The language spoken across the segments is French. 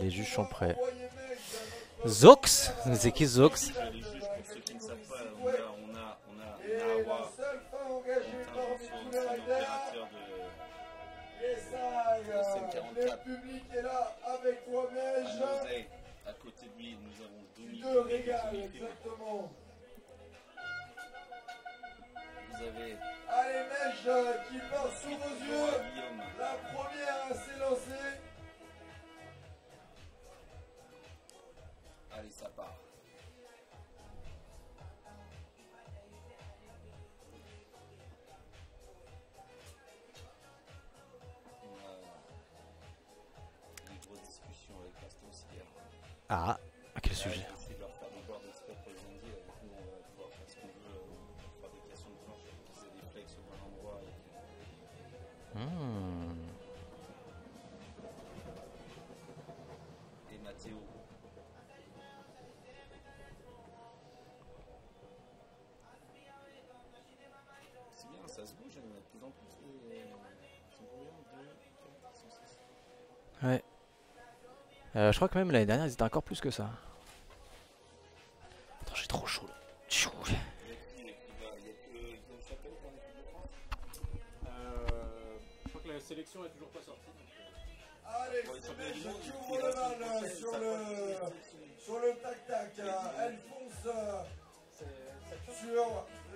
Les juges sont prêts. Zox? C'est qui Zox? Les juges, pour ceux qui ne savent pas, on a Nawa, l'opérateur de SN44. Le public est là avec toi, Mej. À côté de lui, nous avons Domi. Te régale, exactement. Vous avez Allez, Mej qui part sous vos yeux. La première s'est lancée. Allez, ça part. Des grosses discussions avec Bastos hier. Ah, à quel sujet? On va essayer de leur faire des boards exprès pour les Indiens. Avec nous, on va pouvoir faire ce qu'on veut. Fabrication de planches, utiliser des flex au bon endroit. Et Mathéo. C'est bien, ça se bouge, il y en a de plus en plus. Ils sont combien? 2, 4, 5, 6. Ouais. Je crois que même l'année dernière ils étaient encore plus que ça. Attends, j'ai trop chaud là. Tchou. Je crois que la sélection est toujours pas sortie. Allez, c'est Mej qui ouvre le bal sur le tac-tac. Elle fonce sur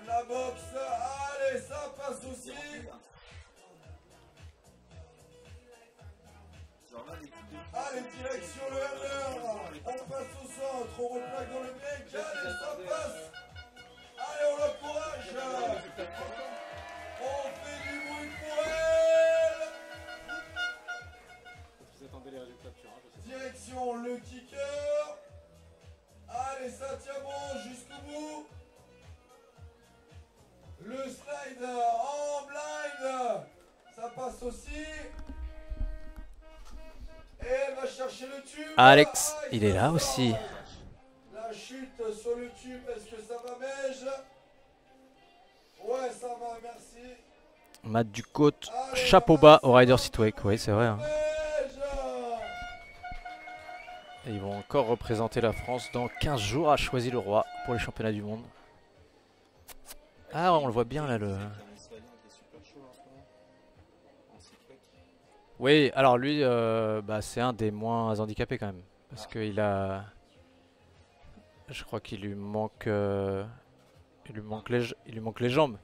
la boxe. Allez, ça passe aussi. Allez, direction le runner. On passe au centre, on replaque dans le mec. Allez, ça passe. Allez, on l'encourage. On fait du bruit pour elle. Vous attendez les résultats de tirage, je sais pas. Direction le kicker. Allez, ça tient bon jusqu'au bout. Le slide en blind. Ça passe aussi. Et elle va chercher le tube. Alex, il est là aussi. La chute sur le tube, est-ce que ça va, Mej? Ouais, ça va, merci. Matt Ducôte, chapeau bas au Rider Seatwake, oui c'est vrai. Hein. Et ils vont encore représenter la France dans 15 jours à Choisy-le-Roi pour les championnats du monde. Ah, on le voit bien là le... Oui, alors lui, c'est un des moins handicapés quand même. Parce qu'il a... Je crois qu'il lui manque... il lui manque les jambes.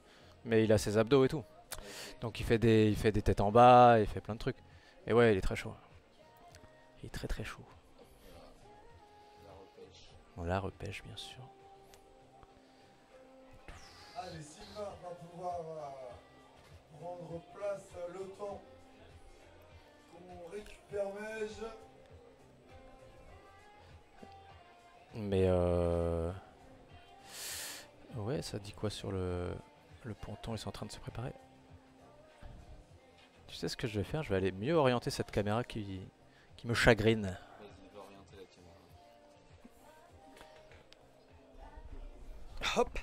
Mais il a ses abdos et tout. Donc il fait des têtes en bas, il fait plein de trucs. Et ouais, il est très chaud. Il est très très chaud. On la repêche bien sûr. Allez, Sylvain va pouvoir prendre place le temps qu'on récupère Mej. Mais ouais, ça dit quoi sur le ponton? Ils sont en train de se préparer. Tu sais ce que je vais faire? Je vais aller mieux orienter cette caméra qui me chagrine. Vas-y, va orienter la caméra. Hop.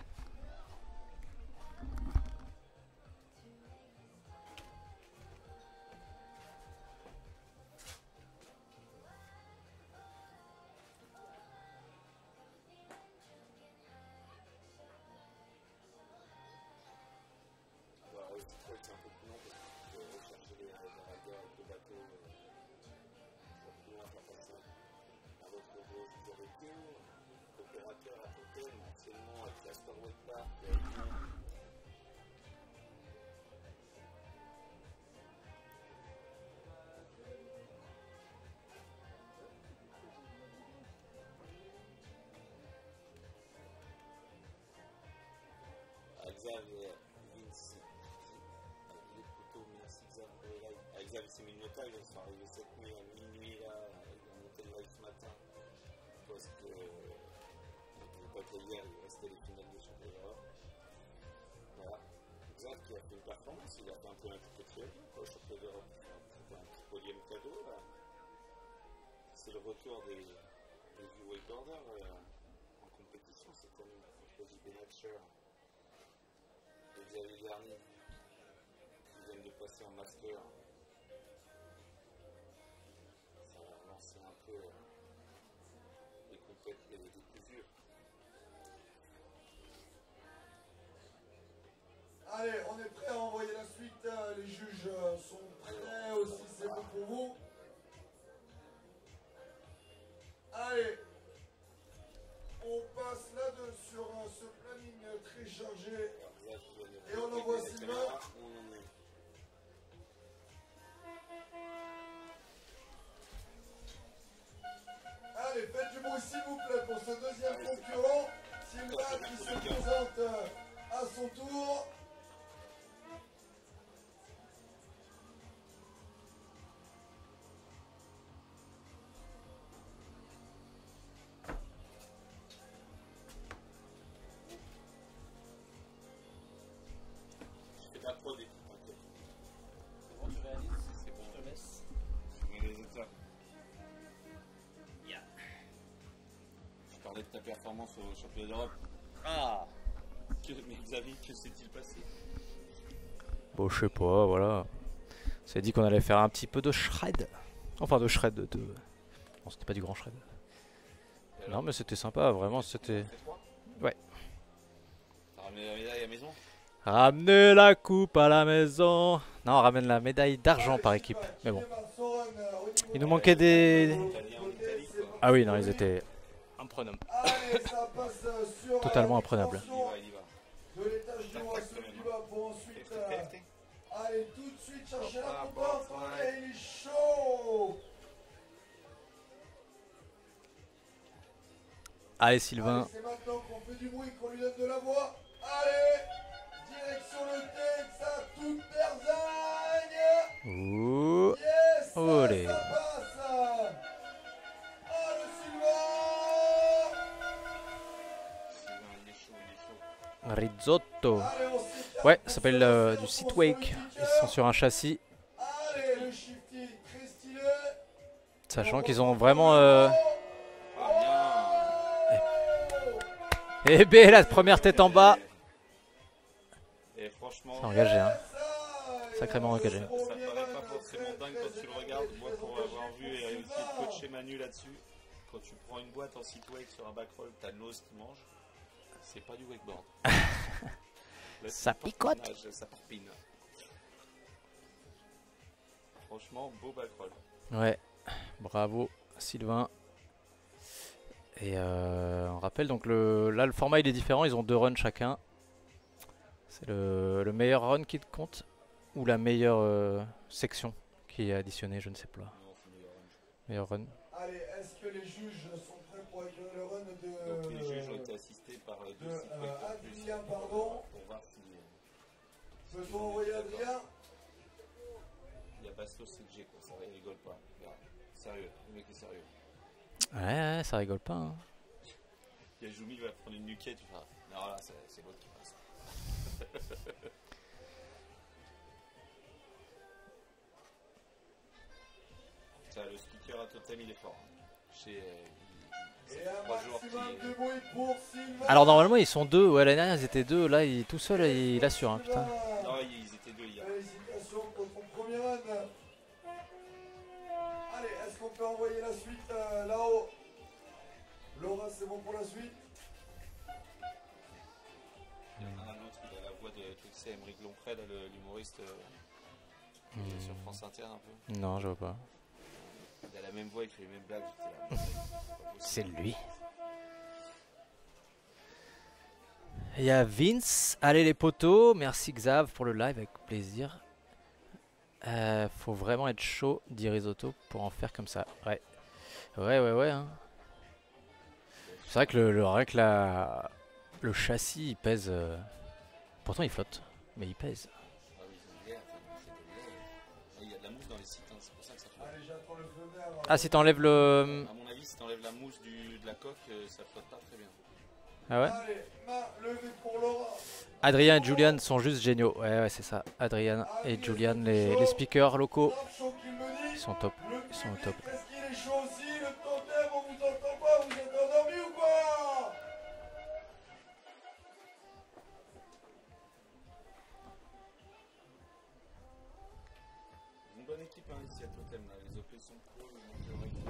C'est un peu plus long parce que je vais chercher les riders avec le bateau. Plus loin, pas facile. À votre gauche, vous avez Théo, coopérateur à côté, mais anciennement avec la Starway Park. Xavier, Vinci, les couteaux, merci Xavier. Xavier s'est mis une otage, ils sont arrivés cette nuit à minuit là, ils ont monté le live ce matin. Parce que, pas que hier, il restait les finales de championnat d'Europe. Voilà. Xavier qui a fait une performance, il a fait un peu un petit peu de fiable, quoi, au championnat d'Europe. C'était un petit podium cadeau là. C'est le retour des vieux wakeboarders en compétition, c'est comme contre JB Natcher. Xavier Garnier, qui viennent de passer en master. Ça va lancer un peu Allez, on est prêt à envoyer la suite. Les juges sont prêts aussi, c'est bon pour vous. Allez, on passe là sur ce planning très chargé. Et on envoie Sylvain. Allez, faites du bruit s'il vous plaît pour ce deuxième concurrent. Sylvain qui se présente à son tour. Je fais de la prod et tout, t'inquiète. C'est bon, tu réalises? C'est bon, je te laisse. Je suis réalisateur. Je parlais de ta performance au championnat d'Europe. Ah, mais Xavier, que s'est-il passé? Bon, je sais pas, voilà. On s'est dit qu'on allait faire un petit peu de shred. Enfin, de shred. Non, c'était pas du grand shred. Non, mais c'était sympa, vraiment, c'était. Ouais. T'as ramené la médaille à la maison? Ramenez la coupe à la maison. Non, on ramène la médaille d'argent par équipe. Mais bon. Il nous manquait des. Ah oui, non, ils étaient imprenables. Allez, ça passe sur Totalement imprenable. Il y va. De l'étage du roi Sokiba pour ensuite aller tout de suite chercher la coupe. Et il est chaud. Allez, Sylvain. Allez, c'est maintenant qu'on fait du bruit, qu'on lui donne de la voix. Allez, direction le Texas, toute berzingue. Ouh. Yes, Olé. ça passe. Ah, le Sylvain, il est chaud. Risotto. Sylvain. Allez, on s'écarte Ouais, pour ça s'appelle se lancer du en seat fonçant wake. le Ils kicker. sont sur un châssis. Allez, le shifty, très stylé. Sachant qu'ils ont vraiment. Eh ben, la première tête en bas. Et franchement, C'est engagé, hein. Sacrément engagé. ça paraît pas forcément dingue quand tu le regardes. Moi, pour avoir vu et aussi coacher Manu là-dessus, quand tu prends une boîte en seat wake sur un backroll, t'as l'os qui mange. C'est pas du wakeboard. Là, Ça c'est picote. parpinage, ça parpine. Franchement, beau backroll. Ouais, bravo Sylvain. Et on rappelle donc là le format il est différent, ils ont 2 runs chacun. C'est le meilleur run qui compte ou la meilleure section qui est additionnée, je ne sais pas. Non, c'est meilleur run. Meilleur run. Allez, est-ce que les juges sont prêts pour accueillir le run Donc les juges ont été assistés par deux de seat wakes en plus. Adrien, pardon. Pour voir si Peut-on envoyer Adrien? il y a Bastos et G, quoi. Ça rigole pas. Là, sérieux, le mec est sérieux. Ouais, ça rigole pas, hein. Il y a Joumi, il va prendre une nuquette, tu vois. Non, là, c'est l'autre qui passe. Ça, le speaker à Totem, il est fort. Chez, ça Et fait un 3 jours maximum qu'il de bruit pour Sylvain. Alors normalement ils sont 2, ouais l'année dernière ils étaient 2, là tout seul il assure, hein, putain. Non, ils étaient deux hier. Félicitations pour ton premier run. Allez, est-ce qu'on peut envoyer la suite là-haut? Laura, c'est bon pour la suite? Il y en a un autre, il a la voix de, tu sais, Émeric Lompré, là, l'humoriste qui est sur France Inter un peu. Non, je vois pas. Il a la même voix, il fait les mêmes blagues. J'étais là, C'est lui. Il y a Vince, allez les potos, merci Xav pour le live avec plaisir. Faut vraiment être chaud, dit Risotto, pour en faire comme ça. Ouais, ouais. Hein. C'est vrai que le châssis il pèse. Pourtant il flotte, mais il pèse. Ah oui, c'est une guerre, il y a de la mousse dans les sites, hein, c'est pour ça que ça flotte. Allez, j'attends le feu vert. Ah, si t'enlèves le. À mon avis, si t'enlèves la mousse de la coque, ça flotte pas très bien. Ah ouais. Allez, main levée pour Laura. Adrien et Julian sont juste géniaux. Ouais, c'est ça. Adrien et Julian, les speakers locaux, Grave chaud qu'il me dit. ils sont top. Ils sont au top. Est-ce qu'il est chaud aussi? Le totem, on vous entend pas? Vous êtes endormi ou quoi? Une bonne équipe hein, ici à Totem, là. Les OP sont cool, le mec est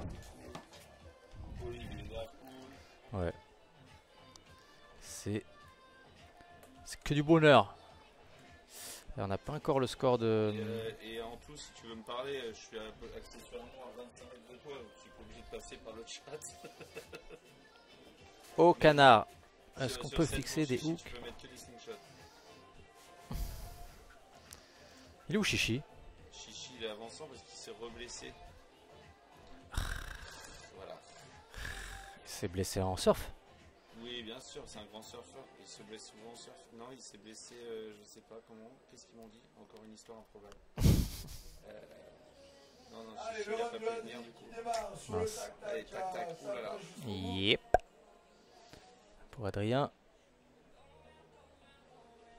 cool. Olive, il est grave cool. Ouais. C'est que du bonheur. Et on n'a pas encore le score de... Et en tout, si tu veux me parler, je suis accessoirement à 25 mètres de toi, je suis pas obligé de passer par le chat. Oh canard. Est-ce Sur- qu'on sur peut cette fixer des course, hooks? Tu peux mettre que des slingshots. Il est où Chichi? Chichi il est avançant parce qu'il s'est reblessé. Voilà. Il s'est blessé en surf. Oui, bien sûr, c'est un grand surfeur. Il se blesse souvent au surf. Non, il s'est blessé, je sais pas comment. Qu'est-ce qu'ils m'ont dit? Encore une histoire improbable. Non, Allez, Chichi le il a run pas de pu la venir vie du coup. qui démarre sur le Mince. tac-tac. Allez, tac-tac, Ça oulala. passe jusqu'au bout. Yep. Pour Adrien.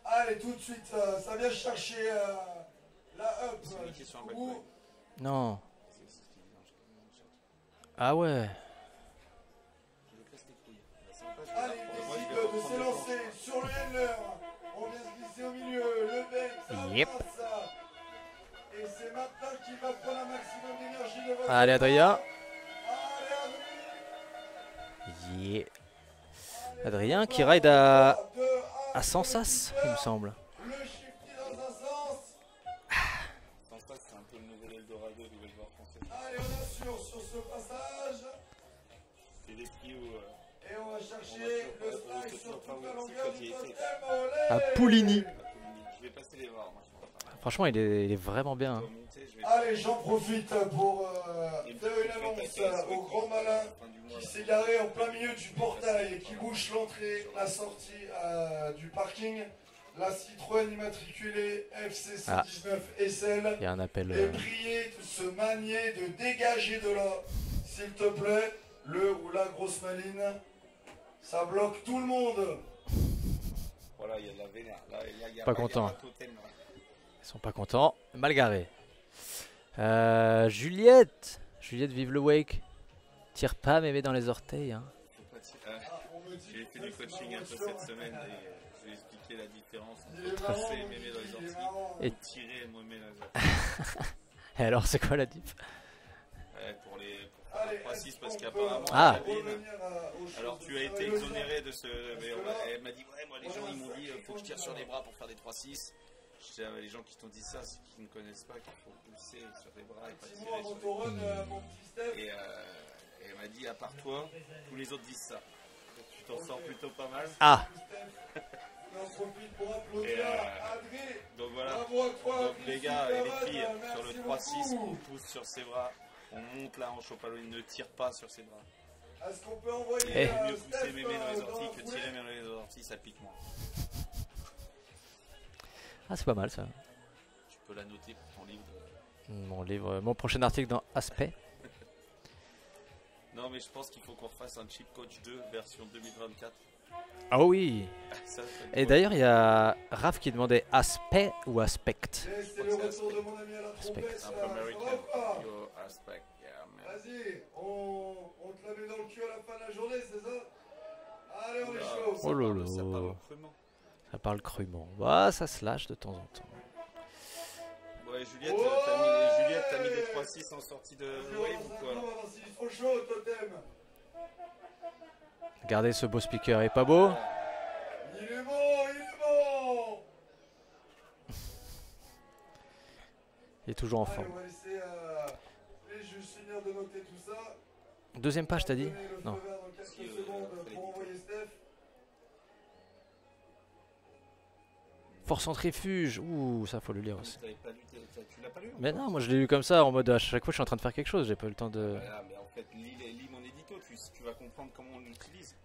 Allez, tout de suite, ça vient chercher la up. C'est lui qui est sur un jusqu'au bout. backline. Non. C'est ce qu'il dit dans le chat. Ah ouais. Je me casse les couilles. Bah, sympa, je vais Allez, la il reprendre. Moi, je décide vais de reprendre s'élancer le sur le handler. On vient se glisser au milieu. Le bec, ça Yep. passe. Et c'est maintenant qu'il va prendre un maximum d'énergie de votre Allez, Adrien. Allez, Adrien. Yeah. Adrien qui ride à 100 sas, il me semble. Le shifty dans un sens. Sans ça, c'est un peu le nouvel Eldorado du wellboard français. Allez, on assure sur ce passage. C'est des skis où. Et on va chercher On va le toujours- strike on sur va toute toujours la pas longueur où du c'est totem. quasi Olé. À Pouligny. Je vais passer les bars, moi je m'en parle. Franchement, il est vraiment bien. Je hein. dois monter, je vais Allez, j'en profite pour une faire une annonce au grand malin fin du mois. qui s'est garé en plein milieu du portail et qui bouche l'entrée, la sortie du parking. La Citroën immatriculée FC119 SL Il y a un appel. est prié de se manier, de dégager de là, s'il te plaît, le ou la grosse maline. Ça bloque tout le monde. Voilà, il y a de la vénère. Là, il y a Pas il y a content. un totem, là. Ils sont pas contents. Mal garé. Juliette. Juliette, vive le wake. Tire pas mémé dans les orteils. Hein. Faut pas tirer. Ah, on me dit J'ai fait que du c'est coaching un peu marrant, cette semaine et je vais expliquer la différence Il est entre marrant, tracer et mon mémé dans les Guy, il est orties marrant. et tirer et mémé dans les orties. Et alors, c'est quoi la diff? Ouais, pour Allez, 3-6 est-ce parce qu'on qu'apparemment, peut Ah. Sabine, revenir aux choses alors tu as été sérieuses? exonéré de ce. Mais que là, elle m'a dit ouais moi les gens ils m'ont dit faut que je tire sur les bras pour faire des 3-6. Je dis, les gens qui t'ont dit ça, c'est qu'ils ne connaissent pas qu'il faut pousser sur les bras et pas 6 mois tirer avant sur ton les run, bras. mon petit Steph. Et elle m'a dit à part toi, tous les autres disent ça. Donc, tu t'en sors plutôt pas mal. Ah. Steph, on en profite pour Et, applaudir Adrien. Donc voilà. Bravo à toi. Donc les gars et les Christophe, filles, merci sur le beaucoup. 3-6, on pousse sur ses bras. On monte la hanche au palot, il ne tire pas sur ses bras. Est-ce qu'on peut envoyer Eh. Il vaut mieux Steph pousser mémé dans les dans orties la que foulée? tirer mémé dans les orties, ça pique moins. Ah, c'est pas mal ça. Tu peux la noter pour ton livre. Mon livre, mon prochain article dans Aspect. Non mais je pense qu'il faut qu'on refasse un Chip Coach 2 version 2024. Ah oui. Ça, Et d'ailleurs, il y a Raph qui demandait Aspect ou Aspect. Et c'est le retour de mon ami à la trompette. Aspect. Ça un peu va American. ou pas? Yo, aspect, yeah, man. Vas-y, on te la met dans le cul à la fin de la journée, c'est ça? Allez, on est Oula, chaud. ça Oh parle- lolo. ça parle crûment. Ça parle crûment. Bah, ça se lâche de temps en temps. Ouais, Juliette, Ouais. t'as mis des 3-6 en sortie de Vas-y, wave on ou va quoi? voir s'il est trop chaud, totem. Regardez, ce beau speaker est pas beau. Il est bon, il est bon. Il est toujours en Allez, forme. on va laisser les juges finir de noter tout ça. Deuxième page, t'as dit? Donner le feu Non. vert dans quelques Si, secondes fallait pour dire. envoyer Steph. Force centrifuge. Ouh, ça faut le lire aussi. T'avais pas lu, tu l'as pas lu? Mais non, moi je l'ai lu comme ça en mode à chaque fois je suis en train de faire quelque chose, j'ai pas eu le temps de. Voilà, mais en fait, lis mon édito, tu vas comprendre comment on l'utilise.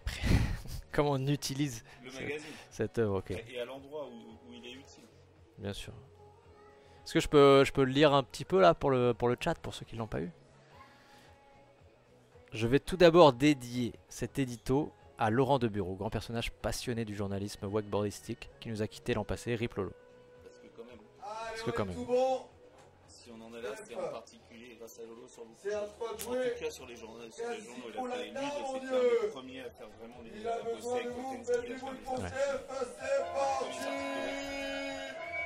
Comment on utilise Le C'est- magazine. cette œuvre, ok, Et à l'endroit où il est utile. bien sûr. Est-ce que je peux le lire un petit peu là pour le chat pour ceux qui l'ont pas eu? Je vais tout d'abord dédier cet édito à Laurent Debureau, grand personnage passionné du journalisme wakeboardistique qui nous a quitté l'an passé, rip Lolo. Parce que quand même, Allez, que on quand est même. tout bon. si on en est là, c'est en particulier grâce à Lolo sur beaucoup. C'est à toi de En jouer. tout cas sur les journaux, il a fait pour la lui, tard, mon c'était un Dieu. des premiers à faire vraiment les Il a besoin de vous, faites du bruit pour Ouais. Steph, c'est parti.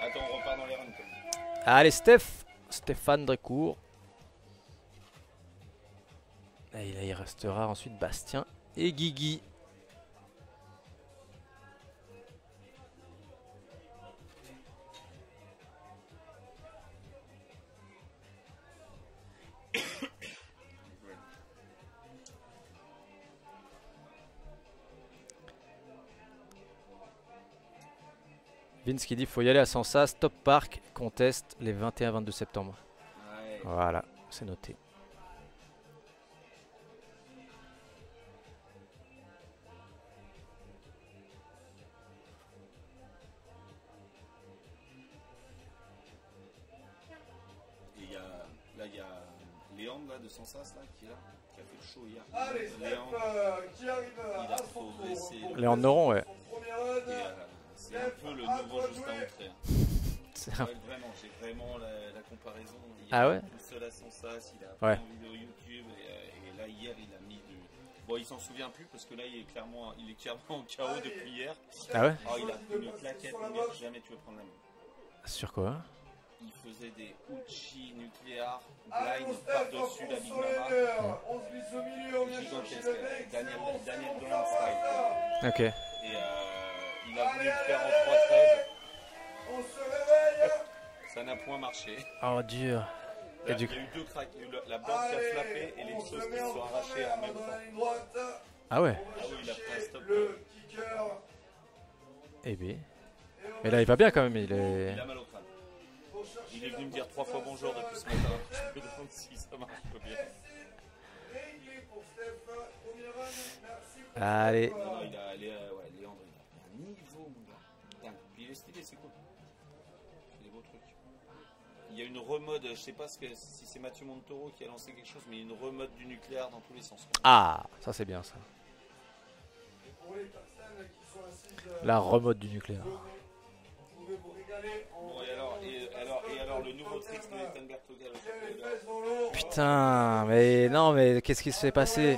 Attends, on repart dans les runs comme Allez Stéphane Drécourt. Et là il restera ensuite Bastien et Guigui. Vince qui dit faut y aller à Sansas, Top Park, contest les 21-22 septembre. Ouais. Voilà, c'est noté. Et là, il y a Léon là, de Sansas là, qui est là, qui a fait le show hier. Allez, Léon, Steph qui arrive il a à son progressé. tour. Léon Neuron, ouais. Son premier run. c'est un peu le nouveau Justin Autré. C'est un- Ouais, vraiment, j'ai vraiment la comparaison. Il Ah ouais? tout seul à Sansas, il a Ouais. fait une vidéo YouTube et là hier il a mis du. Bon, il s'en souvient plus parce que là il est clairement en KO depuis hier. Ah ouais? Oh, il a pris une claquette, mais jamais tu veux prendre la main. Sur quoi? Il faisait des Uchi nucléaires, Allez, mon blind Steph, par-dessus la Big sur les Mama. nerfs. On se glisse au milieu, on vient chercher Gigantesque. le mec. Daniel C'est bon, Dolan style. Ok. Et il a voulu le faire en 3-13. on se réveille. Ça n'a point marché. Oh dur. Là, Et du il y a eu deux cracks. Il y a eu la bande qui a flappé et les on sauces se qui met se en sont arrachées en même dans temps. la ligne droite. Ah ouais? On va Ah oui, il a pris un chercher stop. le kicker. Eh bien. Et on Mais va là il va bien quand même, il est. Il a mal au crâne. pour chercher Il est venu la me dire 3 fois face, bonjour depuis ce matin. Je me demande si ça marche bien. réglé pour Steph. Premier run. Merci pour Allez. Steph. Non, non, il a allé, ouais, Léandre, il a un niveau, mon gars. Putain, puis il est stylé, c'est cool. C'est des beaux trucs. Il y a une remode, je sais pas si c'est Mathieu Montoro qui a lancé quelque chose, mais il y a une remode du nucléaire dans tous les sens. Ah, ça c'est bien ça. Pour les personnes qui sont assises, La remote du nucléaire. vous pouvez vous régaler en Bon, et alors le nouveau trick de Tanguy Togal. les fesses dans l'eau. Putain, mais non, mais qu'est-ce qui s'est passé?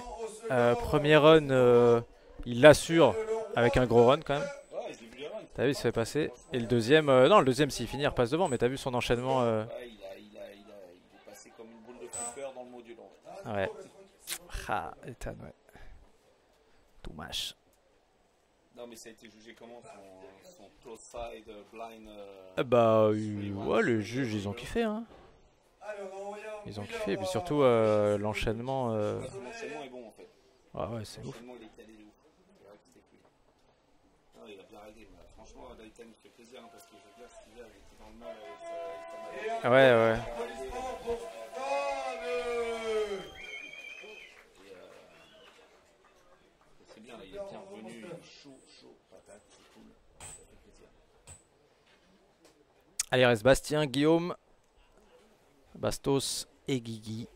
Premier run, il l'assure avec un gros run quand même. Ouais, je l'ai vu les runs. T'as vu, il se fait passer. Et le deuxième, non, le deuxième s'il finit, il repasse devant, mais t'as vu son enchaînement. Ouais, il est passé comme une boule de flipper dans le module. Ouais. Ah, Ethan, ouais. Dommage. Non, mais ça a été jugé comment son close side blind Bah, ouais, les juges, ils ont kiffé, hein. Ils ont kiffé, et puis surtout, l'enchaînement. L'enchaînement est bon en fait. Ah ouais, c'est ouf. L'enchaînement il est calé de ouf. C'est vrai que c'était cool. Non, il a bien réglé. Mais franchement, Daitan il fait plaisir hein, parce que je veux dire, cet hiver il était dans le mal avec sa Ouais, ouais. C'est bien, là, il est bien revenu, il est chaud, patate, c'est cool. Ça fait plaisir. Allez, il reste Bastien, Guillaume, Bastos et Guigui.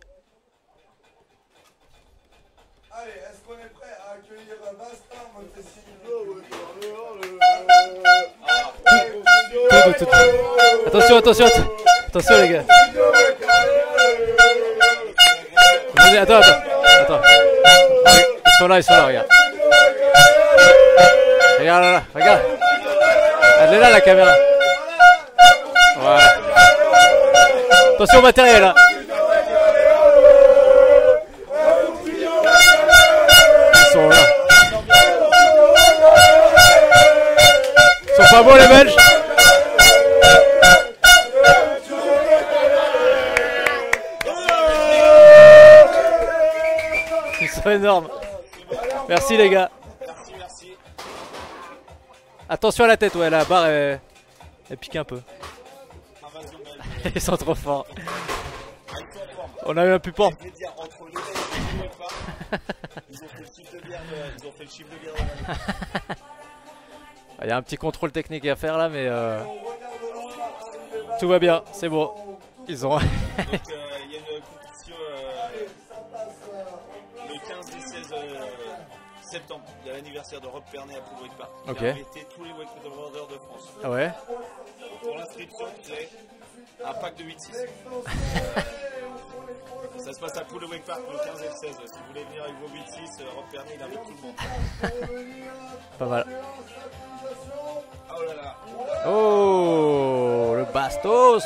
Allez, est-ce qu'on est prêt à accueillir Bastien? On me fait signe. Attention, attention, attention les gars. Vas-y, attends. Ils sont là, regarde. Regarde là, regarde. Elle est là la caméra. Voilà. Attention au matériel là. Ils sont là. Ils sont pas bons les Belges. Ils sont énormes. Merci les gars. Merci. Attention à la tête, ouais, la barre elle pique un peu. Invasion belge. Ils sont trop forts. Ils sont en forme. On a eu un pupant. Je vais dire, entre les mecs qui ne jouaient pas, ils ont fait le chiffre de bière de l'année. Il y a un petit contrôle technique à faire là, mais tout va bien, c'est bon. Ils ont. Donc il y a une compétition le 15 et 16 septembre. Il y a l'anniversaire de Rob Pernet à Pool Wake Park. Il Ok. a invité tous les wakeboarders de France. Ah ouais. Pour l'inscription, c'est un pack de 8-6. Ça se passe à Pool Wake Park le 15 et le 16. Si vous voulez venir avec vos 8-6, Rob Pernet il invite tout le monde. Pas mal. Oh là là. Oh, le Bastos.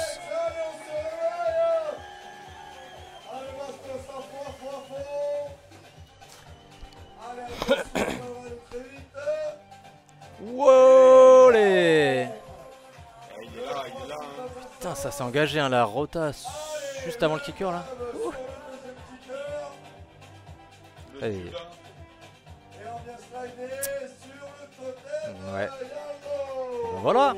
Wow, les. Ah, il est là. Hein. Putain, ça s'est engagé, hein, la rota juste avant le kicker là. Ouh. Le Allez. Cubain. Et on vient slider sur le totem. Ouais. Ben voilà.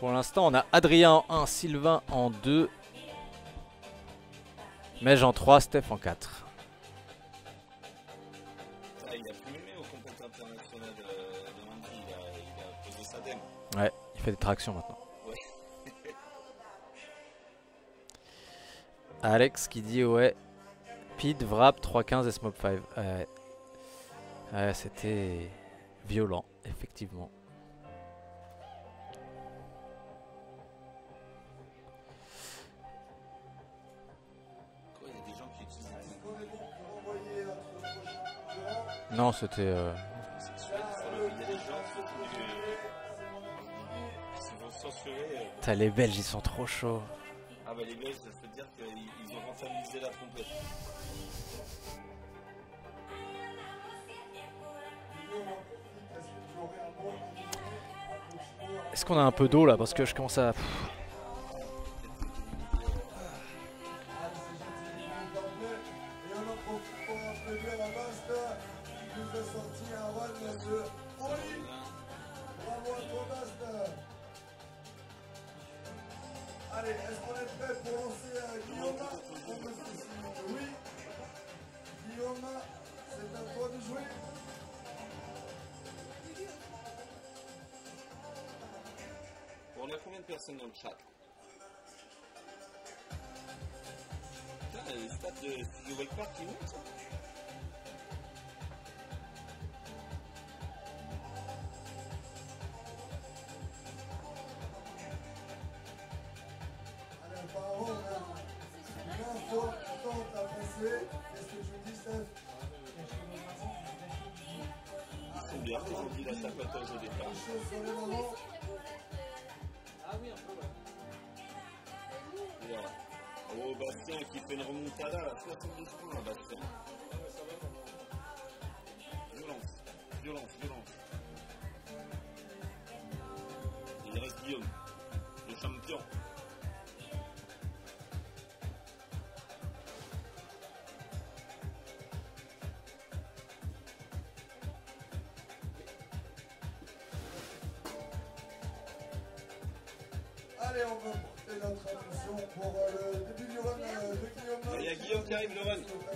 Pour l'instant, on a Adrien en 1, Sylvain en 2, Mej en 3, Steph en 4. Ah, il a plus aimé au compétition international de Mandy, il a posé sa dème. Ouais, il fait des tractions maintenant. Ouais. Alex qui dit ouais, Pete, Vrap, 3-15 et Smoke 5. Ouais, c'était violent, effectivement. Quoi, il y a des gens qui utilisent Est-ce qu'on est bon pour envoyer notre prochain concurrent? Non, c'était... il y a des gens qui se vont censurer. Putain, les Belges, ils sont trop chauds. Ah bah les Belges, je peux te dire qu'ils ont rentabilisé la trompette. Est-ce qu'on a un peu d'eau là? Parce que je commence à... Et on en profite pour applaudir à Basta qui nous a sorti un run de folie. Bravo à toi Basta. Allez, est-ce qu'on est prêt pour lancer Guillaume? On me fait signe que oui. Guillaume, c'est à toi de jouer. On a combien de personnes dans le chat? Putain, le stade de Studio Wake Park qui monte. Allez, apparemment, on a une info importante à passer. Qu'est-ce que tu dis, Steph? Ils sont bien, ils ont dit la sacotage au départ. Les choses sur les moments. Ah oui, un peu, ouais. Voilà. Oh, Bastien qui fait une remontada à 72 points, Bastien. Violence, violence, violence. Il reste Guillaume, le champion. Allez, on va porter notre attention pour le début du run de Guillaume. Il y a Guillaume qui arrive, le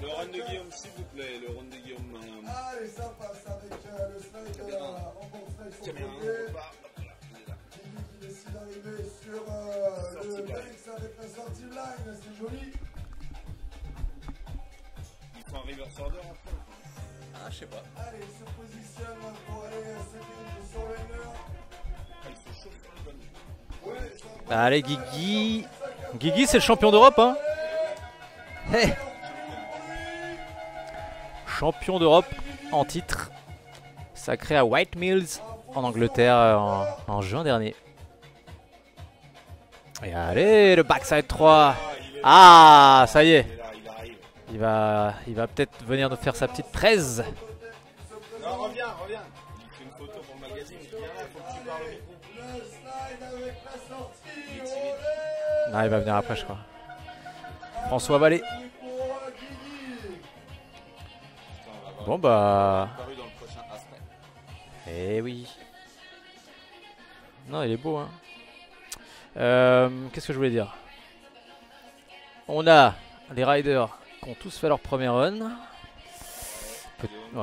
run de Guillaume, s'il vous plaît, le run de Guillaume. Allez, ça passe avec le slide en bon slide sur le Caméra, côté. on repart. Hop là, il est là. Qui décide d'arriver sur le Sortie X avec la sortie line, c'est joli. Il faut un reverse order après. Ah, je sais pas. Allez, il se positionne pour aller se diriger sur le mur. Ah, il se chauffe sur le gun. Ouais, ça passe. Allez, Guigui. Guigui, c'est le champion d'Europe, hein. Hey. Champion d'Europe en titre. Sacré à White Mills en Angleterre en juin dernier. Et allez, le backside 3. Ah, ça y est. Il est là, il arrive. Il va peut-être venir nous faire sa petite presse. Non, reviens, reviens. Il fait une photo pour le magazine. Il vient là, faut que tu parles au micro. Le slide avec la sortie. Olé. Non, il va venir après, je crois. François Vallée. Pour Guigui. Putain, on va voir. Bon, bah... Apparu dans le prochain aspect. Eh oui. Non, il est beau, hein. Qu'est-ce que je voulais dire? On a les riders qui ont tous fait leur premier run.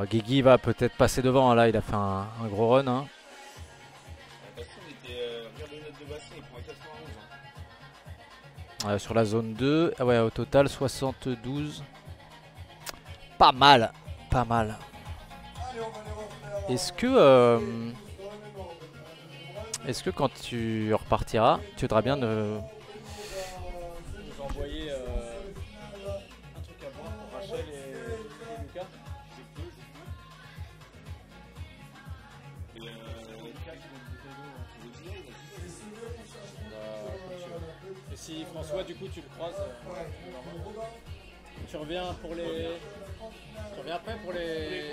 Guigui va peut-être passer devant, hein. Là il a fait un gros run, hein. Bastien, il était. Regarde les notes de Bastien, il prend 91. Hein. Sur la zone 2. Ah ouais, au total 72. Pas mal, pas mal. Allez, on va les refaire. Est-ce que quand tu repartiras, tu voudras bien de... Vous envoyez un truc à boire pour Rachel et Lucas. Et Lucas qui donne une bouteille d'eau. le dîner, il a dit. Et si François, du coup, tu le croises, tu reviens pour les. Tu reviens après pour les.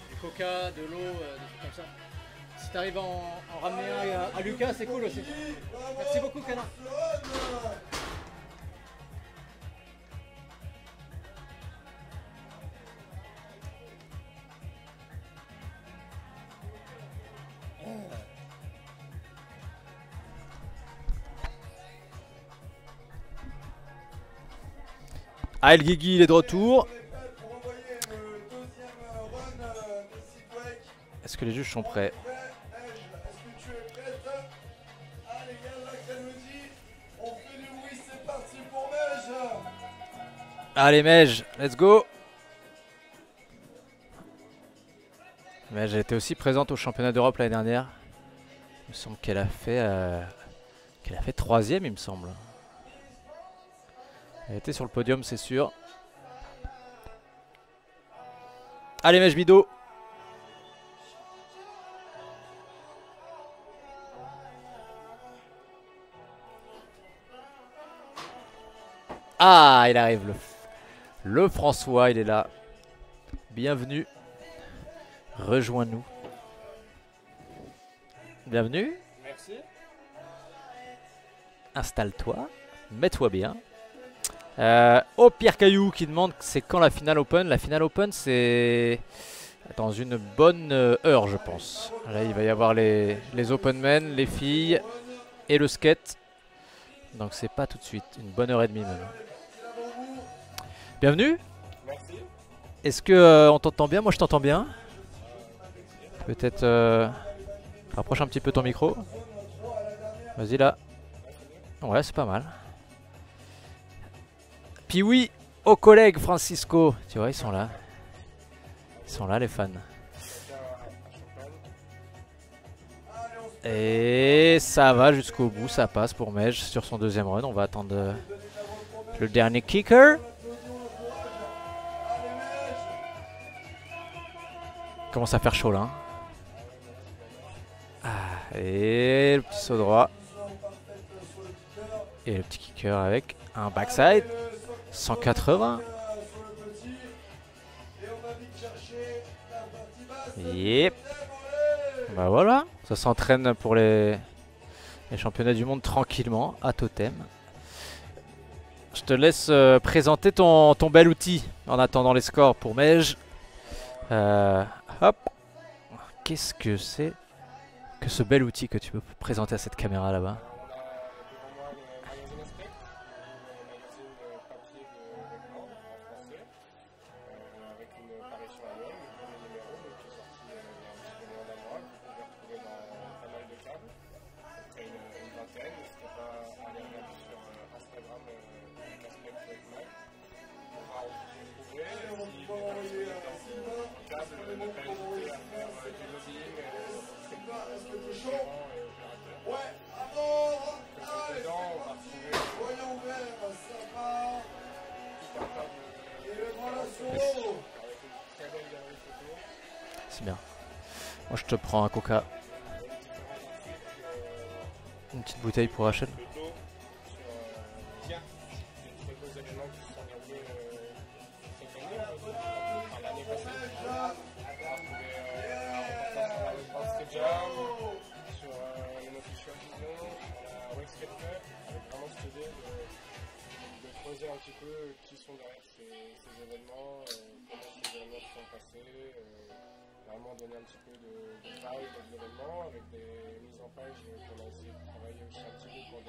Du coca, de l'eau, des trucs comme ça. Si t'arrives à en ramener un à Lucas, c'est cool aussi. Merci beaucoup, Canin. Ah, El Guigui, il est de retour. Est-ce que les juges sont prêts? Allez, Mej, let's go. Mej a été aussi présente au championnat d'Europe l'année dernière. Il me semble qu'elle a fait 3ème, il me semble. Elle était sur le podium, c'est sûr. Allez, Mej Bido. Ah, il arrive, le François, il est là. Bienvenue. Rejoins-nous. Bienvenue. Merci. Installe-toi. Mets-toi bien. Oh, Pierre Caillou qui demande c'est quand la finale open. La finale open, c'est dans une bonne heure, je pense. Là, il va y avoir les open men, les filles et le skate. Donc, c'est pas tout de suite. Une bonne heure et demie même. Bienvenue. Merci. Est-ce que on t'entend bien? Moi, je t'entends bien. Peut-être rapproche un petit peu ton micro. Vas-y là. Ouais, c'est pas mal. Puis oui, aux collègues Francisco. Tu vois, ils sont là. Ils sont là, les fans. Et ça va jusqu'au bout. Ça passe pour Mej sur son deuxième run. On va attendre le dernier kicker. Commence à faire chaud là. Ah, et le petit saut droit. Et le petit kicker avec un backside. 180. Yep. Bah voilà. Ça s'entraîne pour les championnats du monde tranquillement à Totem. Je te laisse présenter ton bel outil en attendant les scores pour Mej. Hop. Qu'est-ce que c'est que ce bel outil que tu peux présenter à cette caméra là-bas? C'est bien. Moi je te prends un coca. Une petite bouteille pour Rachel. Un petit peu qui sont derrière ces événements, comment ces événements se sont passés, vraiment donner un petit peu de taille de l'événement avec des mises en page qu'on a essayé de travailler aussi un petit peu pour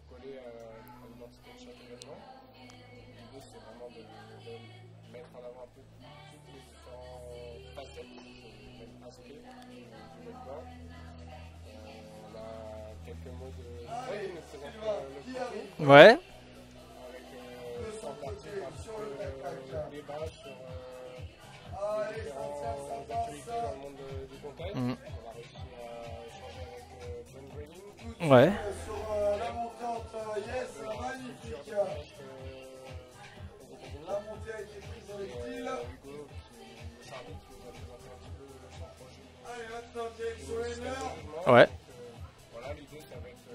coller à l'identité de chaque événement. L'idée c'est vraiment de mettre en avant un peu toutes les différentes facettes de aspect du événement. On a quelques mots de qui nous présentent le contenu. Ouais. Débat sur différentes actualités dans le monde du contest. On va réussir à échanger avec John Green. Ouais. Sur la montante, yes, magnifique. La montée a été prise avec style. Hugo, le arbitre qui nous a présenté un petit peu son projet. Allez, maintenant, direction Henner. Ouais. Voilà, l'idée ça va être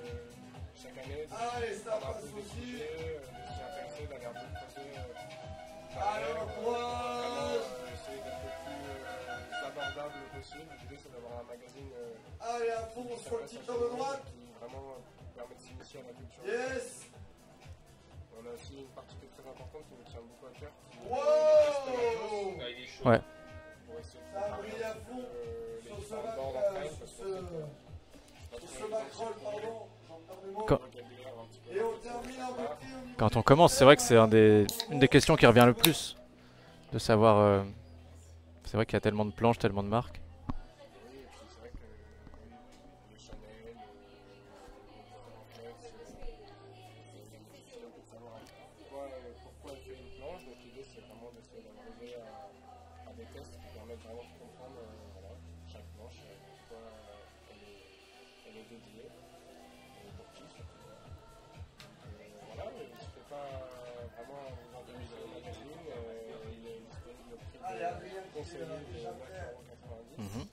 chaque année Allez, ça d'avoir un passe peu de aussi. sujets, de s'y intéresser, d'aller un peu creuser. Allez, on croise. Essayer d'être le plus abordable possible. L'idée c'est d'avoir un magazine Allez, à fond sur le petit homme de droite. qui vraiment permet de s'initier à la culture. Yes. On a aussi une partie qui est très importante qui nous tient beaucoup à cœur. Wow. Ouais. Pour essayer de Ça brille à fond les sur ce différentes bornes entre elles, parce que Macroll, pardon. J'en perds mes mots. Quand- vocabulaire un petit peu. Et on termine en beauté au milieu. Quand on commence, c'est vrai que c'est une des questions qui revient le plus. De savoir... c'est vrai qu'il y a tellement de planches, tellement de marques. Oui, et puis c'est vrai que le Chanel, c'est difficile un peu de savoir pourquoi elle fait une planche. Donc l'idée c'est vraiment d'essayer d'arriver à des tests qui permettent vraiment de comprendre voilà, chaque planche, pourquoi elle est dédiée, et pour qui surtout. Voilà, n'hésitez pas vraiment à vous intéresser au magazine, il est disponible au prix de conseiller de 9,90 €. Mhm.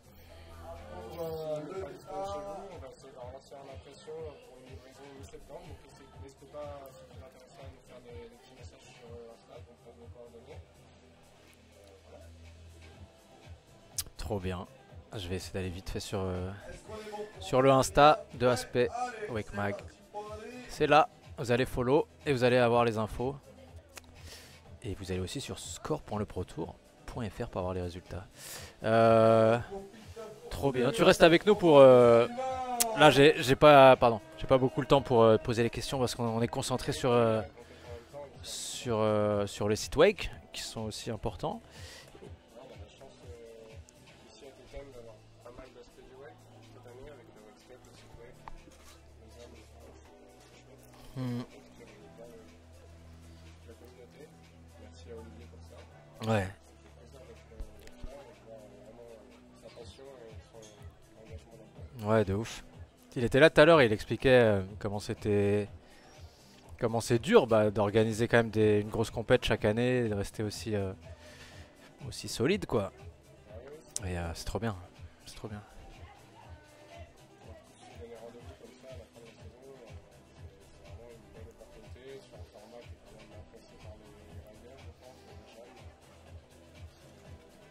On va essayer d'en lancer en impression pour une livraison mi-septembre. Donc n'hésitez pas, si vous êtes intéressé, à nous faire des petits messages sur Insta pour prendre vos coordonnées. Voilà. Trop bien. Je vais essayer d'aller vite fait sur le Insta de Aspect Wake Mag. C'est là, vous allez follow et vous allez avoir les infos. Et vous allez aussi sur score.leprotour.fr pour avoir les résultats. Trop bien. Tu restes avec nous pour... Là, j'ai pas beaucoup le temps pour poser les questions parce qu'on est concentré sur les sites Wake qui sont aussi importants. On a la chance ici à Totem d'avoir pas mal d'aspects du web cette année avec le Webstep, le site web, les hommes, c'est chouette. La communauté. Merci à Olivier pour ça. Ouais. C'est plaisir d'être là et de voir vraiment sa passion et son engagement là-dedans. Ouais, de ouf. Il était là tout à l'heure et il expliquait comment c'est dur d'organiser quand même une grosse compète chaque année et de rester aussi solide quoi. Et c'est trop bien. C'est trop bien. Donc, si vous donnez rendez-vous comme ça à la fin de la saison, c'est vraiment une belle opportunité sur un format qui est quand même apprécié par les riders, je pense, et les jeunes.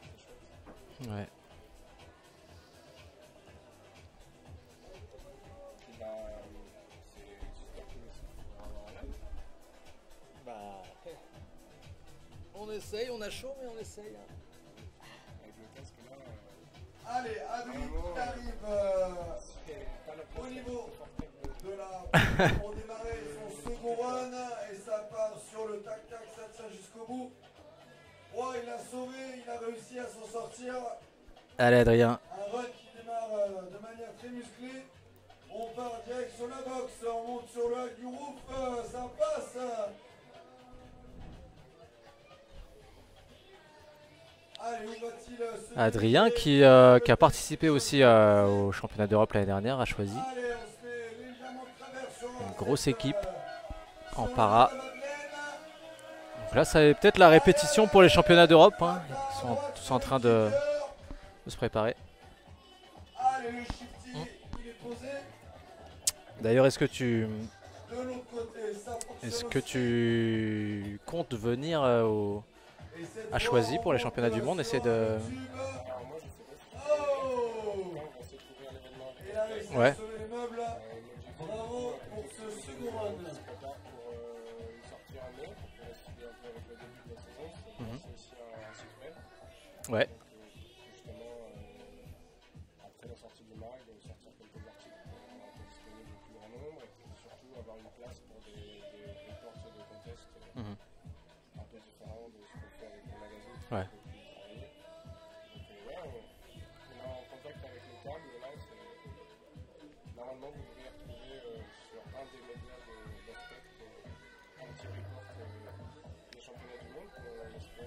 C'est chouette. Ouais. Et bah, c'est super cool aussi de pouvoir avoir un live. On essaye, on a chaud, mais on essaye. Avec le casque là, Allez, Adrien qui arrive c'est pas la au place la plus niveau confortable. de la... pour démarrer son second run et ça part sur le tac-tac, ça tient jusqu'au bout. Oh, il a sauvé, il a réussi à s'en sortir. Allez Adrien. Un run qui démarre de manière très musclée. On part direct sur la boxe, on monte sur le hack du roof, ça passe. Allez, où va-t-il se Adrien diriger? qui a participé aussi au championnat d'Europe l'année dernière a choisi Allez, on se fait légèrement de travers sur une cette, grosse équipe en sur para. la Madeleine. Donc là, ça va peut-être la répétition pour les championnats d'Europe. Hein. Ils sont tous en train de se préparer. Allez, le shifty, il est posé. D'ailleurs, est-ce que De l'autre côté, ça fonctionne aussi. tu comptes venir Et cette à fois, Choisy on pour les monte championnats du monde, sur essayer de... un tube. Alors moi je sais pas si Oh! on va essayer de couvrir l'événement avec Il a réussi Ouais. à sauver les meubles. l'objectif Bravo pour ce second run. on se prépare pour une sortie en mai pour coïncider un peu avec le début de la saison. C'est aussi un site web. Ouais. Donc, justement, après la sortie du mag, sortir quelques articles pour être disponible au plus grand nombre et puis surtout avoir une place pour des portes de contest Mhm. un peu différents de ce qu'on fait avec le magazine. Ouais. Donc, ouais, on est en contact avec le câble. Là, normalement, vous devriez retrouver sur un des médias d'Aspect un petit report des championnats du monde qu'on espère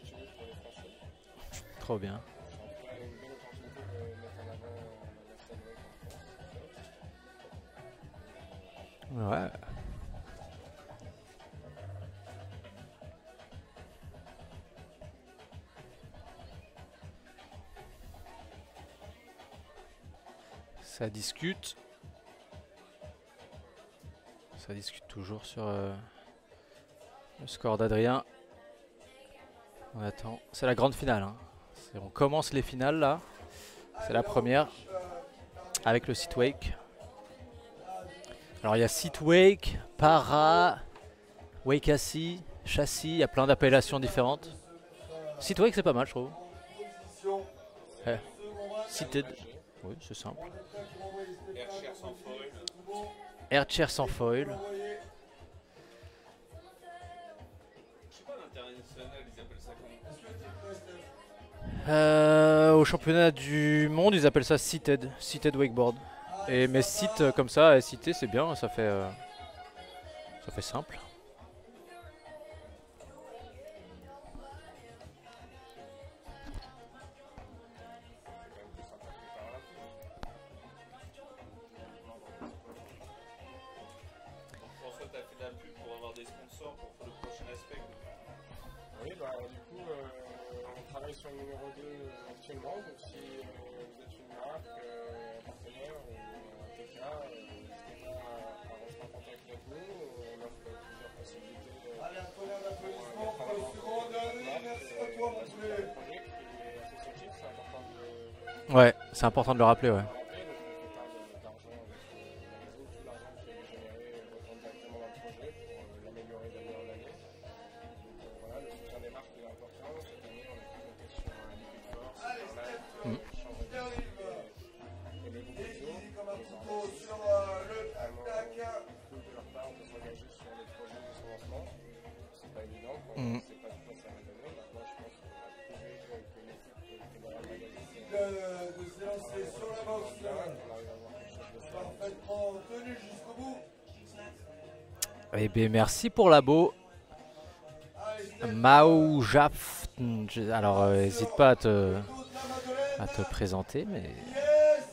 utile pour les Français. Trop bien. C'est en tout cas une belle opportunité de mettre en avant la scène web en France. Ouais. Ça discute. Ça discute toujours sur le score d'Adrien. On attend. C'est la grande finale. Hein. On commence les finales là. C'est la première avec le site Wake. Alors il y a site Wake, Para, Wake Assis, Châssis. Il y a plein d'appellations différentes. Site Wake c'est pas mal je trouve. Ouais. Seated. Oui c'est simple. Airshare sans foil. Airchair sans foil. Au championnat du monde, ils appellent ça seated wakeboard. Et mais sit comme ça, cité, c'est bien, ça fait simple. François, t'as fait de la pub pour avoir des sponsors pour le prochain aspect. Oui, bah, du coup, on travaille sur le numéro 2 actuellement. Donc, si vous êtes une marque, un partenaire ou un TK, n'hésitez pas à rentrer en contact avec nous. On offre plusieurs possibilités. Allez, un tonnerre d'applaudissements pour le second dernier. Merci à toi, mon poulet. Le projet qui est associatif, c'est important de le Ouais, c'est important de le rappeler, ouais. rappeler. Donc, on ne fait pas d'argent avec le magazine. Tout l'argent qui est généré retourne directement dans le projet pour l'améliorer d'année en année. Donc, voilà, le soutien des marques est important. Cette année, on a pu compter sur Liquid Force, Starlight, Chambre Qui arrive. et le groupe Et Exo. qui, comme un couteau sur le tac-tac. Cool de leur part de s'engager sur les projets de son lancement. C'est pas évident, on ne sait pas de quoi ça va donner. Maintenant, je pense qu'on a prouvé que l'équipe qui est dans le magazine, De se lancer sur la boxe. on arrive à avoir quelque chose de fort. Parfaitement tenu jusqu'au bout. Eh bien, merci pour l'abo. Allez, Steph, Mao Jaf. Alors, n'hésite pas toute la Madeleine. à te présenter, mais Yes,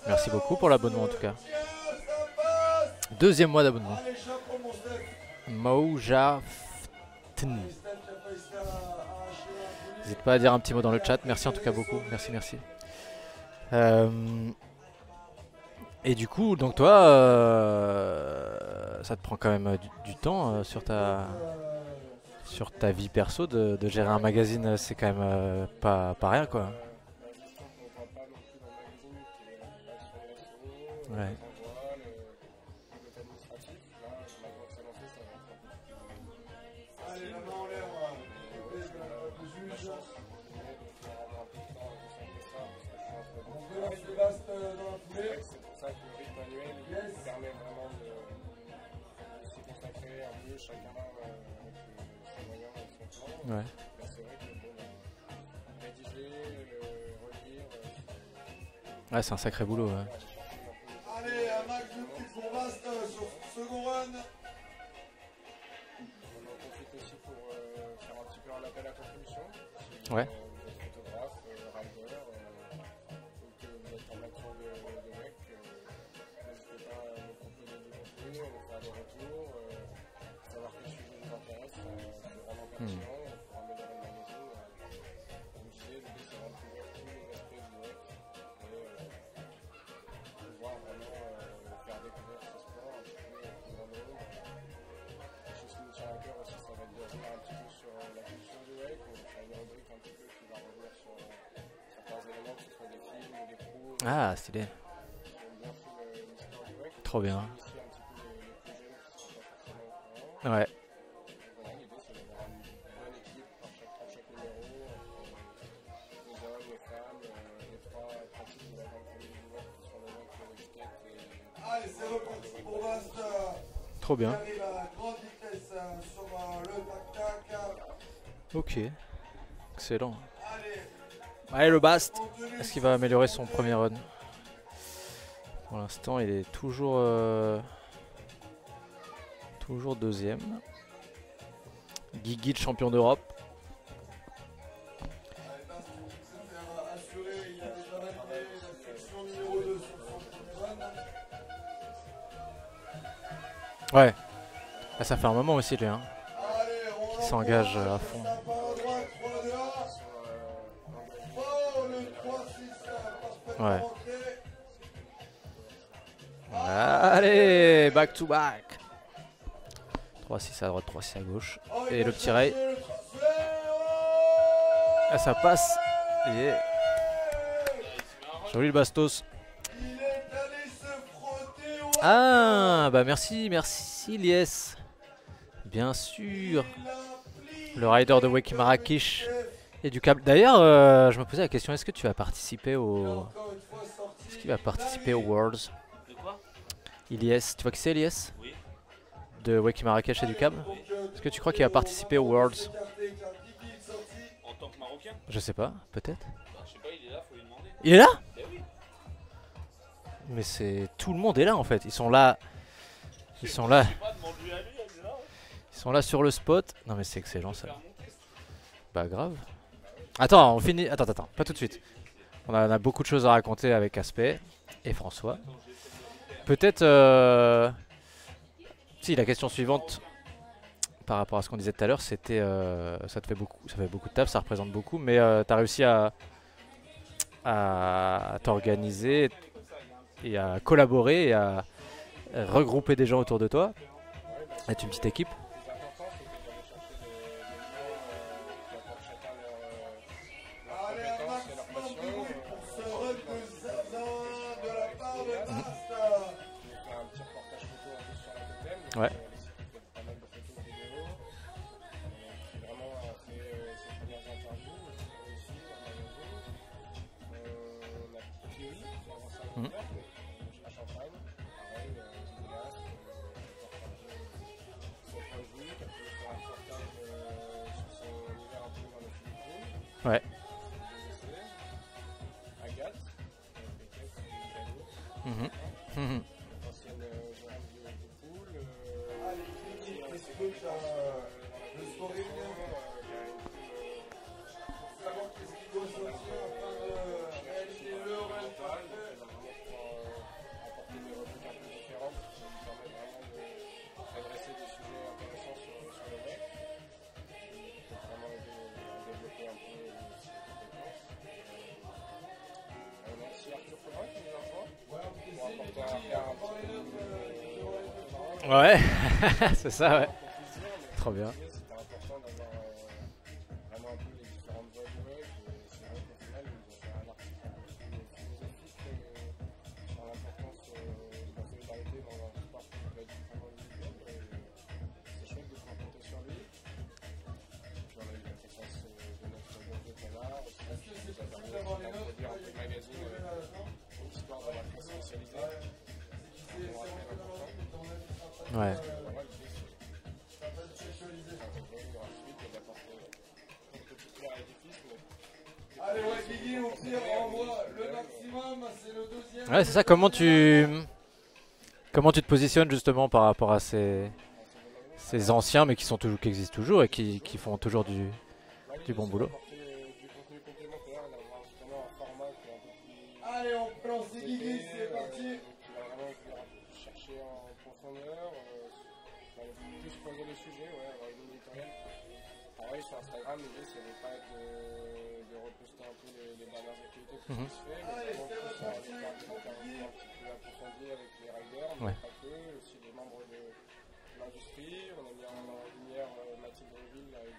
merci beaucoup pour l'abonnement en tout cas. tiens, ça passe. Deuxième mois d'abonnement. Allez, chapeau, mon Steph. Mao Jaf. Allez, Steph, qui a failli se faire arracher un poulet. N'hésite pas à dire un petit mot dans le chat. Merci en tout cas beaucoup. Merci, merci. Et du coup, donc toi, ça te prend quand même du temps sur ta vie perso de gérer un magazine. C'est quand même pas rien quoi. La gestion qu'on ne voit pas non plus dans le magazine, qui est la sur les SEO, Ouais. les envois, le côté administratif. Là, maintenant que c'est lancé, ça va être un peu plus. Allez, la main en l'air. Le juge. On veut lancer le bast dans la foulée. C'est pour ça que le rythme annuel Yes. permet vraiment de se consacrer un peu chacun avec ses moyens et son plan. Ouais. Là, c'est vrai que rédiger, relire, Ouais, c'est un sacré boulot. Ouais. Allez, un max de petits pour bast sur ce second run. on en profite aussi pour faire un petit peu un appel à contribution. Si Ouais. vous êtes photographe, rider, ou que vous êtes amateur de WEC, n'hésitez pas à nous proposer du contenu, à nous faire des retours, savoir quel sujet vous intéresse, c'est vraiment pertinent pour améliorer le magazine. Comme je disais, l'idée c'est vraiment de couvrir tous les aspects du WEC et pouvoir vraiment faire découvrir ce sport un petit peu plus grand nombre. Quelque chose qui nous tient à cœur aussi, ça va être de revenir un petit peu sur la culture du WEC. On va faire une rubrique un petit peu qui va revenir sur certains éléments, que ce soit des films ou des pros. Ah, stylé. J'aime bien tout l'histoire du WEC. Trop bien. Initier un petit peu les plus jeunes qui ne sont pas forcément au courant. Ouais. Voilà, l'idée c'est d'avoir une bonne équipe pour chaque numéro, les hommes, les femmes, les trois pratiques de la grande famille du WEC, qui sont le WEC, le skate et Allez, c'est reparti pour bast. Trop bien. Qui arrive à grande vitesse sur le tac-tac. Ok. Excellent. Allez, Allez, le Bast. en tenue. Est-ce qu'il va améliorer son premier run? Pour l'instant, il est toujours deuxième. Guigui, champion d'Europe. Allez, bast pour se faire assurer. Il a déjà validé la section numéro 2 sur son premier run. Ouais. Ah, ça fait un moment aussi, lui. Hein. Allez, on Qui s'engage encourage, à fond. ça part à droite, 3-2-1. Oh, le 3-6 parfaitement Ouais. rentré. Allez, back to back. 3-6 à droite, 3-6 à gauche. Oh, il Et va le petit rail. chercher le transfert. Oh, Ah, ça passe. Yeah. Joli le Bastos. il est allé se frotter au Ah, bah merci Lies. Bien sûr. Le rider de Weki Marrakech et du câble. D'ailleurs, je me posais la question, est-ce que tu vas participer au... Est-ce qu'il va participer aux Worlds? De quoi? Ilyes, tu vois qui c'est Ilyes? Oui. De Weki Marrakech et du câble? Est-ce que tu crois qu'il va participer aux Worlds? En tant que Marocain? Je sais pas, peut-être. Bah, je sais pas, Il est là? Mais c'est... Tout le monde est là en fait. Ils sont là. Ils sont là. Ils sont là sur le spot. Non mais c'est excellent ça. Bah grave. Attends, on finit... Attends, pas tout de suite. On a beaucoup de choses à raconter avec Aspect et François. Peut-être... Si, la question suivante, par rapport à ce qu'on disait tout à l'heure, c'était... ça fait beaucoup de taf, ça représente beaucoup, mais t'as réussi à t'organiser et à collaborer et à regrouper des gens autour de toi, être une petite équipe. Allez, un maximum de bruit pour ce recueil de la part de Bast. Ouais. Pas mal de photos vidéos. Qui vraiment a fait ses premières interviews aussi dans le magazine. On a Thierry qui a lancé un concert à Champagne. Pareil, vidéaste, partagé son point de vue, qui a pu faire un reportage sur son univers un peu dans les Philippines. Ouais. Agathe, Beckett, Dani. Mhm. Ancienne gérante du pool. Allez, Kiki, est-ce que tu as le scoring pour savoir qu'est-ce qui doit sortir afin de réaliser le rêve parfait? Apporter des rubriques un peu différentes qui nous permettent vraiment d'adresser des sujets intéressants sur le web, qui peut vraiment aider à développer un peu ses compétences. On a aussi Arthur Covin qui nous a rejoint pour apporter un regard un petit peu Ouais, c'est ça, ouais. Trop bien. C'était important d'avoir vraiment un peu les différentes voies du web. C'est vrai qu'au final, ils ont fait un article un peu plus philosophique sur l'importance de la solidarité dans un sport qui peut être vraiment individuel. C'est chouette de pouvoir compter sur lui. Puis on a eu la présence de notre Bourdieu Canard, qui nous a permis d'introduire un peu le magazine, histoire dans la presse spécialisée. C'est vraiment important. Ouais. Allez, ouais, Guigui, au pire, envoie le maximum, c'est le deuxième. Ouais, c'est ça. Comment tu te positionnes justement par rapport à ces anciens, mais qui existent toujours et qui font toujours du bon boulot. Allez, on plante Guigui, c'est parti. Chercher en profondeur, plus poser les sujets, avoir une éditoriale. Pareil sur Instagram, l'idée c'est de ne pas être de reposter un peu les dernières activités que se fait, mais vraiment plus à faire des interviews un petit peu approfondies avec les riders, mais pas que, aussi les membres de l'industrie. On a mis en lumière Mathilde Reville avec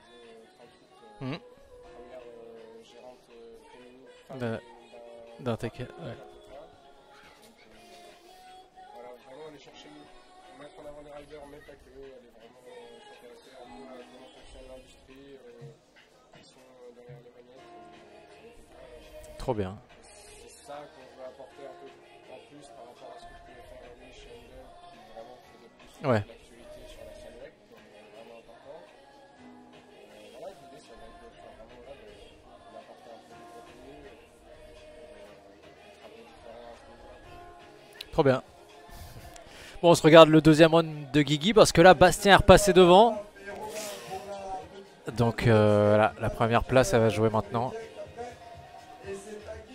38, première gérante féminine d'un tech. Ouais. Voilà, vraiment aller chercher, mettre en avant les riders, mais pas que, aller vraiment s'intéresser à comment fonctionne l'industrie, qui sont derrière les manettes. Trop bien. C'est ça qu'on veut apporter un peu en plus par rapport à ce que pouvait faire Wish Handel, qui vraiment faisait plus l'actualité sur la scène web, qui est vraiment important. Voilà, l'idée ça va être de faire vraiment d'apporter un peu de contenu, un peu différent à ce niveau-là. Trop bien. Bon, on se regarde le deuxième round de Guigui parce que là, Bastien est repassé devant. Donc voilà, la première place, elle va jouer maintenant.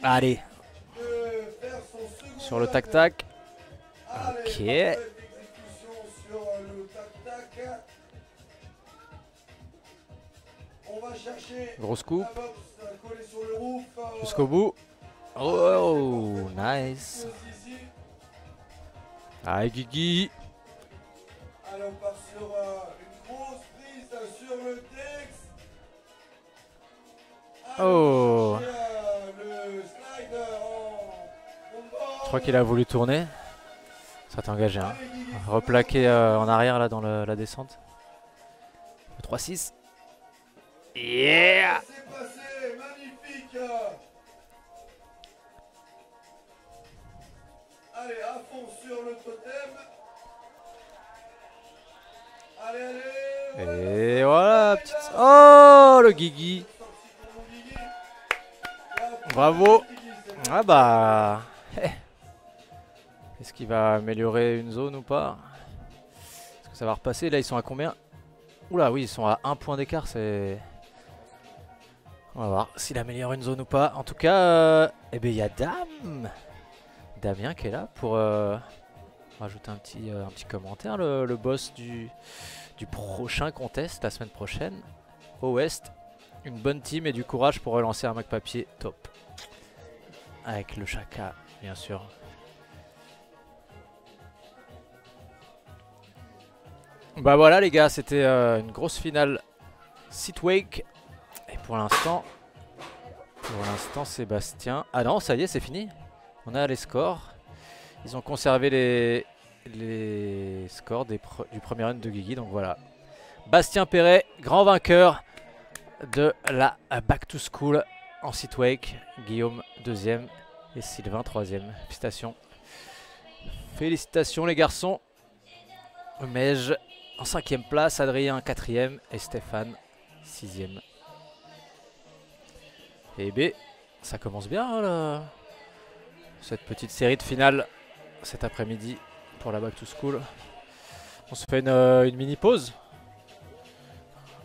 Allez. Sur le tac-tac. Ok. Grosse coupe. Jusqu'au bout. Oh, nice. Allez, Guigui. Allez, on part sur une grosse prise sur le texte. Oh. Le slider Je crois qu'il a voulu tourner. Ça t'a engagé, hein. Replaqué en arrière là dans la descente. Le 3-6. Yeah. C'est passé, magnifique. Allez, à fond sur le totem. Allez, allez. Et voilà, petite... Oh, le Guigui. Bravo. Ah bah... Est-ce qu'il va améliorer une zone ou pas? Est-ce que ça va repasser? Là, ils sont à combien? Oula, oui, ils sont à 1 point d'écart, c'est... On va voir s'il améliore une zone ou pas. En tout cas, eh ben, il y a Damien qui est là pour rajouter un petit commentaire. Le boss du prochain contest la semaine prochaine. Au West, une bonne team et du courage pour relancer un Mac Papier top. Avec le Chaka, bien sûr. Bah voilà les gars, c'était une grosse finale Seatwake. Et pour l'instant, Sébastien... Ah non, ça y est, c'est fini. On a les scores. Ils ont conservé les scores du premier run de Guigui. Donc voilà. Bastien Perret, grand vainqueur de la Back to School en Seatwake. Guillaume, 2e. Et Sylvain, 3e. Félicitations. Félicitations les garçons. Mej en 5e place. Adrien, 4e. Et Stéphane, 6e. Et B, ça commence bien là, cette petite série de finales cet après-midi pour la Back to School. On se fait une mini pause.